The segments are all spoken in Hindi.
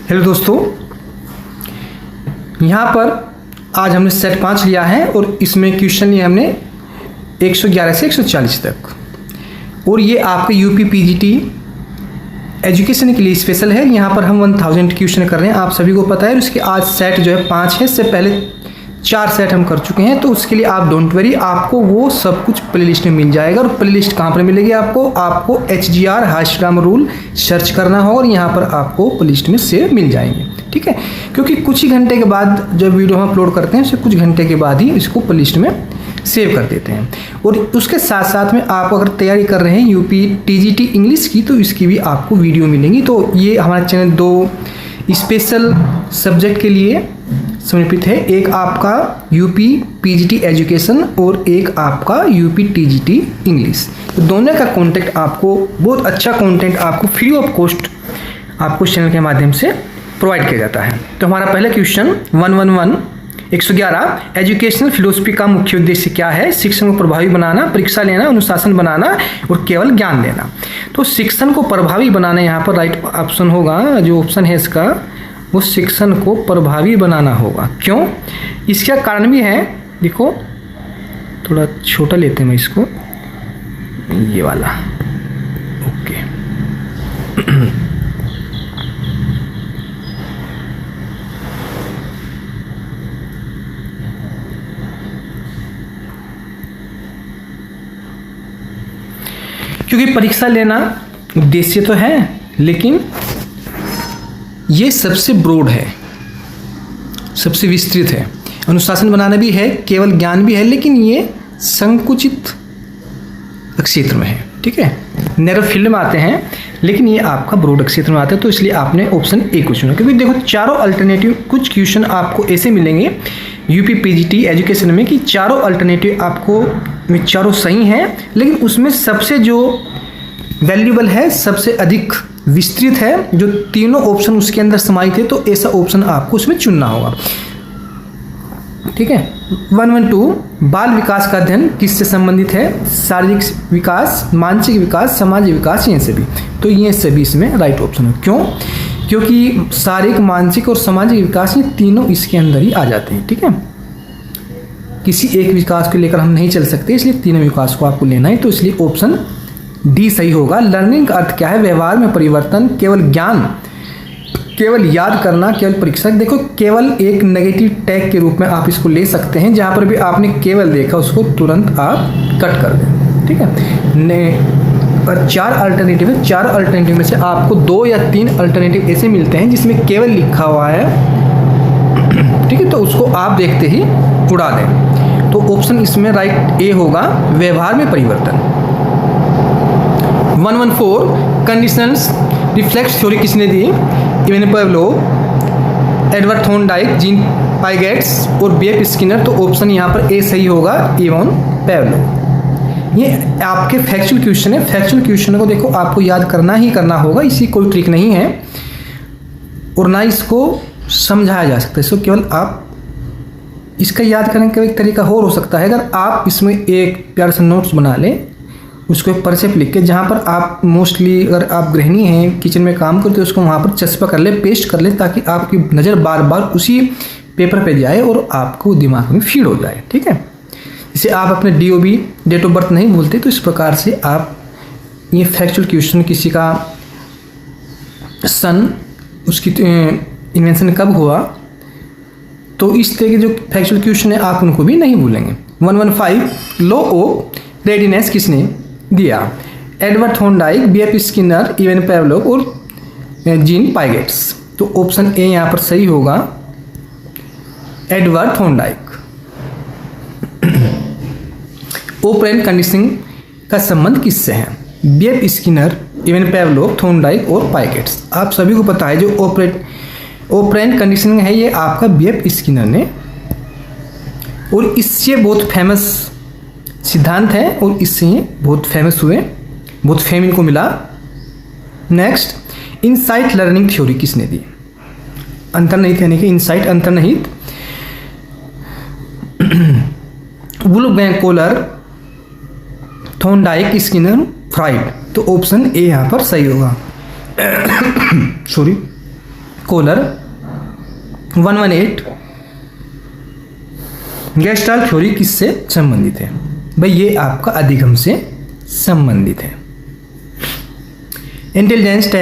हेलो दोस्तों, यहाँ पर आज हमने सेट 5 लिया है और इसमें क्वेश्चन लिए हमने 111 से 140 तक। और ये आपके यूपी पीजीटी एजुकेशन के लिए स्पेशल है। यहाँ पर हम 1000 क्वेश्चन कर रहे हैं, आप सभी को पता है। उसके आज सेट जो है 5 है, इससे पहले 4 सेट हम कर चुके हैं। तो उसके लिए आप डोंट वरी, आपको वो सब कुछ प्लेलिस्ट में मिल जाएगा। और प्लेलिस्ट कहाँ पर मिलेगी आपको HGR हिस्टोग्राम रूल सर्च करना होगा और यहाँ पर आपको प्लेलिस्ट में सेव मिल जाएंगे, ठीक है। क्योंकि कुछ ही घंटे के बाद जब वीडियो हम अपलोड करते हैं, उससे कुछ घंटे के बाद ही इसको प्लेलिस्ट में सेव कर देते हैं। और उसके साथ साथ में आप अगर तैयारी कर रहे हैं यूपी टीजीटी इंग्लिश की, तो इसकी भी आपको वीडियो मिलेंगी। तो ये हमारा चैनल 2 स्पेशल सब्जेक्ट के लिए समर्पित है। एक आपका यूपी पीजीटी एजुकेशन और एक आपका यूपी टीजीटी इंग्लिश। तो दोनों का कंटेंट आपको, बहुत अच्छा कंटेंट आपको फ्री ऑफ कॉस्ट आपको चैनल के माध्यम से प्रोवाइड किया जाता है। तो हमारा पहला क्वेश्चन 111 एजुकेशनल फिलोसफी का मुख्य उद्देश्य क्या है? शिक्षण को प्रभावी बनाना, परीक्षा लेना, अनुशासन बनाना और केवल ज्ञान देना। तो शिक्षण को प्रभावी बनाना यहाँ पर राइट ऑप्शन होगा। जो ऑप्शन है इसका, वो शिक्षण को प्रभावी बनाना होगा। क्यों? इसका कारण भी है। देखो, थोड़ा छोटा लेते हैं मैं इसको, ये वाला, ओके। क्योंकि परीक्षा लेना उद्देश्य तो है, लेकिन ये सबसे ब्रॉड है, सबसे विस्तृत है। अनुशासन बनाना भी है, केवल ज्ञान भी है, लेकिन ये संकुचित क्षेत्र में है, ठीक है। नैरो फील्ड में आते हैं, लेकिन ये आपका ब्रॉड क्षेत्र में आता है। तो इसलिए आपने ऑप्शन ए को चुना। क्योंकि देखो, चारों अल्टरनेटिव, कुछ क्वेश्चन आपको ऐसे मिलेंगे यूपी पीजीटी एजुकेशन में कि चारों अल्टरनेटिव आपको में चारों सही हैं, लेकिन उसमें सबसे जो वैल्यूएबल है, सबसे अधिक विस्तृत है, जो तीनों ऑप्शन उसके अंदर समाहित है, तो ऐसा ऑप्शन आपको उसमें चुनना होगा, ठीक है। 112 बाल विकास का अध्ययन किससे संबंधित है? शारीरिक विकास, मानसिक विकास, सामाजिक विकास, ये सभी। तो ये सभी इसमें राइट ऑप्शन है। क्यों? क्योंकि शारीरिक, मानसिक और सामाजिक विकास, ये तीनों इसके अंदर ही आ जाते हैं, ठीक है। किसी एक विकास को लेकर हम नहीं चल सकते, इसलिए तीनों विकास को आपको लेना है। तो इसलिए ऑप्शन डी सही होगा। लर्निंग का अर्थ क्या है? व्यवहार में परिवर्तन, केवल ज्ञान, केवल याद करना, केवल परीक्षा। देखो, केवल एक नेगेटिव टैग के रूप में आप इसको ले सकते हैं। जहां पर भी आपने केवल देखा, उसको तुरंत आप कट कर दें, ठीक है। और 4 अल्टरनेटिव है, 4 अल्टरनेटिव में से आपको 2 या 3 अल्टरनेटिव ऐसे मिलते हैं जिसमें केवल लिखा हुआ है, ठीक है। तो उसको आप देखते ही उड़ा दें। तो ऑप्शन इसमें राइट ए होगा, व्यवहार में परिवर्तन। 114 कंडीशंस रिफ्लेक्स थ्योरी किसने दी? Ivan Pavlov, Edward Thorndike, Jean Piaget's और बीएफ स्किनर। तो ऑप्शन यहाँ पर ए सही होगा, इवन पावलोव। ये आपके फैक्चुअल क्वेश्चन है। फैक्चुअल क्वेश्चन को देखो, आपको याद करना ही करना होगा, इसी कोई ट्रिक नहीं है और ना इसको समझाया जा सकता है। इसको केवल आप इसका याद करने का एक तरीका और हो सकता है, अगर आप इसमें एक प्यार से नोट्स बना लें, उसको एक पर्चे पर लिख के, जहाँ पर आप मोस्टली अगर आप गृहिणी हैं, किचन में काम करते हो, उसको वहाँ पर चस्पा कर ले, पेस्ट कर ले, ताकि आपकी नज़र बार बार उसी पेपर पे जाए और आपको दिमाग में फीड हो जाए, ठीक है। जैसे आप अपने DOB, डेट ऑफ बर्थ नहीं भूलते, तो इस प्रकार से आप ये फैक्चुअल क्वेश्चन, किसी का सन, उसकी इन्वेंशन कब हुआ, तो इस तरह के जो फैक्चुअल क्वेश्चन है आप उनको भी नहीं भूलेंगे। 115 लॉ ऑफ रेडीनेस किसने दिया? Edward Thorndike, BF Skinner, even Pavlov और जीन पाइगेट्स। तो ऑप्शन ए यहाँ पर सही होगा, एडवर्ड थॉर्नडाइक। ऑपरेंट कंडीशनिंग का संबंध किससे है? BF Skinner, even Pavlov, Thorndike और पाइगेट्स। आप सभी को पता है जो ऑपरेंट कंडीशनिंग है, ये आपका बीएफ स्किनर ने, और इससे बहुत फेमस सिद्धांत है और इससे बहुत फेमस हुए, बहुत फेम इनको मिला। नेक्स्ट, इनसाइट लर्निंग थ्योरी किसने दी? अंतर्निहित, यानी कि इनसाइट, अंतर्निहित। Wolfgang, collar, Thorndike, Skinner, fried. तो ऑप्शन ए यहाँ पर सही होगा। सॉरी, कोलर 118 गेस्टाल्ट थ्योरी किससे संबंधित है? भाई ये आपका अधिगम से संबंधित है। इंटेलिजेंस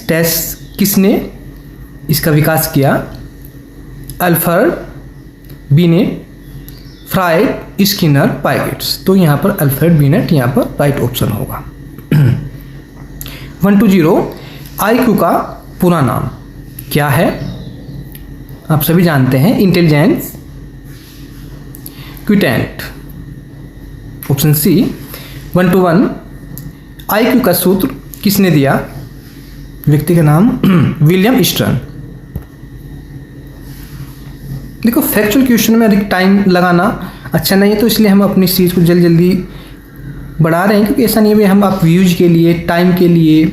टेस्ट किसने इसका विकास किया? Alfred Binet, Freud, Skinner, Piaget's. तो यहाँ पर अल्फ्रेड बिनेट यहाँ पर राइट ऑप्शन होगा। 120 IQ का पूरा नाम क्या है? आप सभी जानते हैं, intelligence quotient. Option C. 121 IQ का सूत्र किसने दिया? व्यक्ति का नाम विलियम स्टर्न। देखो फैक्चुअल क्वेश्चन में अधिक टाइम लगाना अच्छा नहीं है, तो इसलिए हम अपनी चीज़ को जल्दी बढ़ा रहे हैं, क्योंकि ऐसा नहीं है हम आप व्यूज के लिए, टाइम के लिए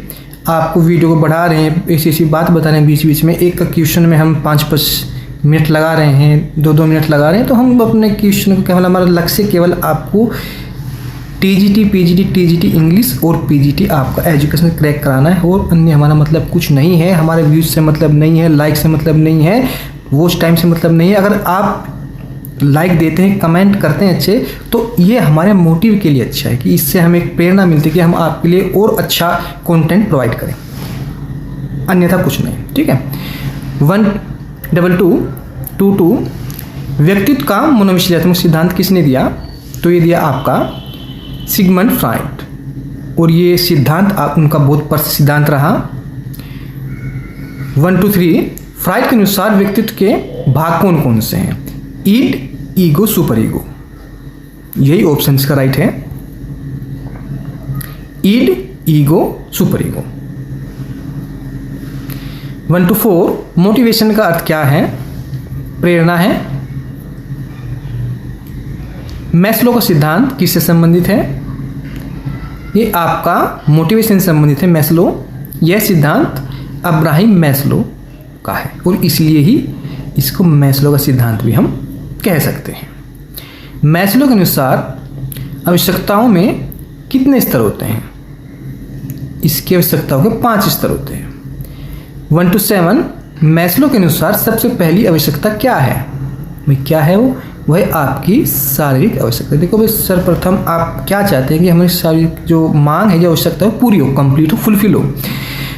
आपको वीडियो को बढ़ा रहे हैं, ऐसी बात बता रहे हैं बीच बीच में। एक का क्वेश्चन में हम 5-5 मिनट लगा रहे हैं, 2-2 मिनट लगा रहे हैं, तो हम अपने क्वेश्चन को केवल, हमारा लक्ष्य केवल आपको TGT, PGT, TGT इंग्लिश और PGT आपका एजुकेशन क्रैक कराना है, और अन्य हमारा मतलब कुछ नहीं है। हमारे व्यूज से मतलब नहीं है, लाइक से मतलब नहीं है, वॉच टाइम से मतलब नहीं है। अगर आप लाइक देते हैं, कमेंट करते हैं अच्छे, तो ये हमारे मोटिव के लिए अच्छा है कि इससे हमें एक प्रेरणा मिलती है कि हम आपके लिए और अच्छा कंटेंट प्रोवाइड करें, अन्यथा कुछ नहीं। ठीक है। 122 व्यक्तित्व का मनोविश्लेषणात्मक सिद्धांत किसने दिया? तो ये दिया आपका सिगमंड फ्राइड, और ये सिद्धांत उनका बहुत प्रसिद्ध सिद्धांत रहा। 123 फ्राइड के अनुसार व्यक्तित्व के भाग कौन कौन से हैं? ईड, ईगो, सुपर ईगो। यही ऑप्शन इसका राइट है, ईड, ईगो, सुपर ईगो। 124 मोटिवेशन का अर्थ क्या है? प्रेरणा है। मैस्लो का सिद्धांत किससे संबंधित है? ये आपका मोटिवेशन से संबंधित है, मैस्लो। यह सिद्धांत अब्राहम मैस्लो का है, और इसलिए ही इसको मैस्लो का सिद्धांत भी हम कह सकते हैं। मैस्लो के अनुसार आवश्यकताओं में कितने स्तर होते हैं? इसकी आवश्यकताओं के 5 स्तर होते हैं। 127 मैस्लो के अनुसार सबसे पहली आवश्यकता क्या है? भाई क्या है वो? वह आपकी शारीरिक आवश्यकता। देखो भाई, सर्वप्रथम आप क्या चाहते हैं कि हमारी शारीरिक जो मांग है, जो आवश्यकता है, पूरी हो, कंप्लीट हो, फुलफिल हो।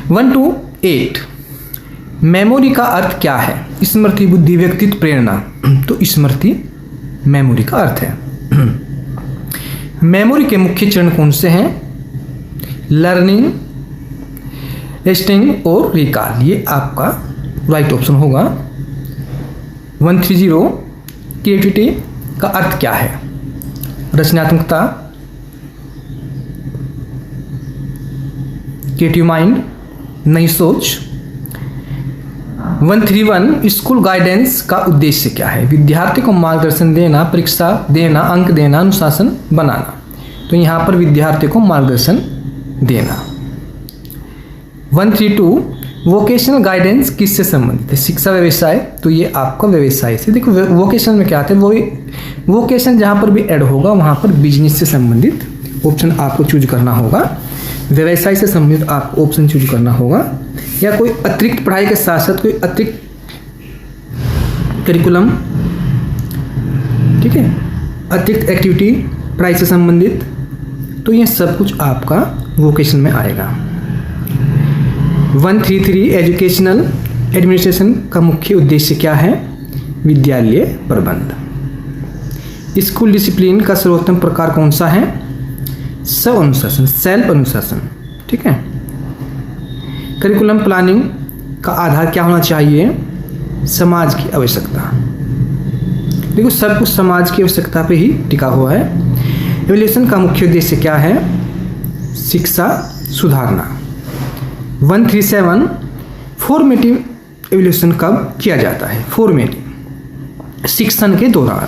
128 मेमोरी का अर्थ क्या है? स्मृति, बुद्धि, व्यक्तित्व, प्रेरणा। तो स्मृति मेमोरी का अर्थ है। मेमोरी के मुख्य चरण कौन से हैं? लर्निंग, टेस्टिंग और रिकॉल। ये आपका राइट ऑप्शन होगा। 130 क्रिएटिविटी का अर्थ क्या है? रचनात्मकता, क्रिएटिव माइंड, नई सोच। 131 स्कूल गाइडेंस का उद्देश्य क्या है? विद्यार्थी को मार्गदर्शन देना, परीक्षा देना, अंक देना, अनुशासन बनाना। तो यहाँ पर विद्यार्थी को मार्गदर्शन देना। 132 वोकेशनल गाइडेंस किससे संबंधित है? शिक्षा, व्यवसाय। तो ये आपका व्यवसाय से। देखो वोकेशनल में क्या आता है, वो वोकेशन जहाँ पर भी ऐड होगा वहाँ पर बिजनेस से संबंधित ऑप्शन आपको चूज करना होगा, व्यवसाय से संबंधित आप ऑप्शन चूज करना होगा, या कोई अतिरिक्त पढ़ाई के साथ साथ कोई अतिरिक्त करिकुलम, ठीक है, अतिरिक्त एक्टिविटी पढ़ाई से संबंधित। तो ये सब कुछ आपका वोकेशन में आएगा। 133 एजुकेशनल एडमिनिस्ट्रेशन का मुख्य उद्देश्य क्या है? विद्यालय प्रबंध। स्कूल डिसिप्लिन का सर्वोत्तम प्रकार कौन सा है? स्व अनुशासन, सेल्फ अनुशासन। ठीक है। करिकुलम प्लानिंग का आधार क्या होना चाहिए? समाज की आवश्यकता। देखो सब कुछ समाज की आवश्यकता पे ही टिका हुआ है। एवोल्यूशन का मुख्य उद्देश्य क्या है? शिक्षा सुधारना। 137 फॉर्मेटिव एवोल्यूशन कब किया जाता है? फॉर्मेटिव शिक्षण के दौरान।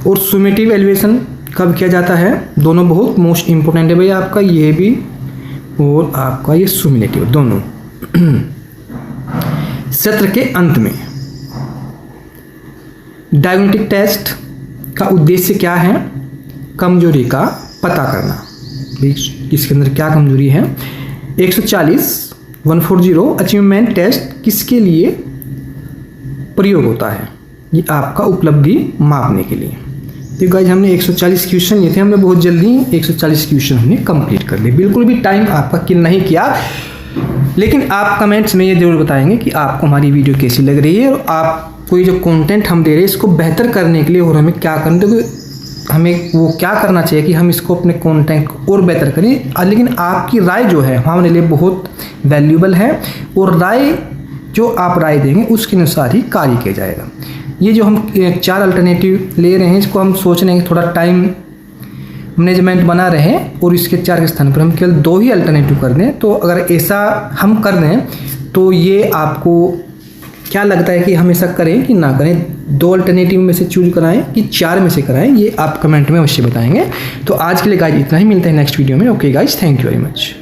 और सुमेटिव एवोल्यूशन कब किया जाता है? दोनों बहुत मोस्ट इंपोर्टेंट है भैया, आपका ये भी और आपका ये सुमेटिव दोनों। सत्र के अंत में डायग्नोस्टिक टेस्ट का उद्देश्य क्या है? कमजोरी का पता करना, इसके अंदर क्या कमजोरी है। 140 140 अचीवमेंट टेस्ट किसके लिए प्रयोग होता है? ये आपका उपलब्धि मापने के लिए। तो गाइज हमने 140 क्वेश्चन लिए थे, हमने बहुत जल्दी 140 क्वेश्चन हमने कंप्लीट कर लिए, बिल्कुल भी टाइम आपका किल नहीं किया। लेकिन आप कमेंट्स में ये जरूर बताएंगे कि आपको हमारी वीडियो कैसी लग रही है और आपको ये जो कंटेंट हम दे रहे हैं इसको बेहतर करने के लिए और हमें क्या करना है, हमें वो क्या करना चाहिए कि हम इसको अपने कंटेंट को और बेहतर करें। लेकिन आपकी राय जो है हमारे लिए बहुत वैल्यूबल है और राय जो आप राय देंगे उसके अनुसार ही कार्य किया जाएगा। ये जो हम 4 अल्टरनेटिव ले रहे हैं इसको हम सोच रहे हैं कि थोड़ा टाइम मैनेजमेंट बना रहे और इसके 4 के स्थान पर हम केवल 2 ही अल्टरनेटिव कर दें। तो अगर ऐसा हम कर दें तो ये आपको क्या लगता है कि हम ऐसा करें कि ना करें, 2 अल्टरनेटिव में से चूज कराएं कि 4 में से कराएं, ये आप कमेंट में अवश्य बताएंगे। तो आज के लिए गाइज इतना ही, मिलते हैं नेक्स्ट वीडियो में। Okay guys, thank you very much.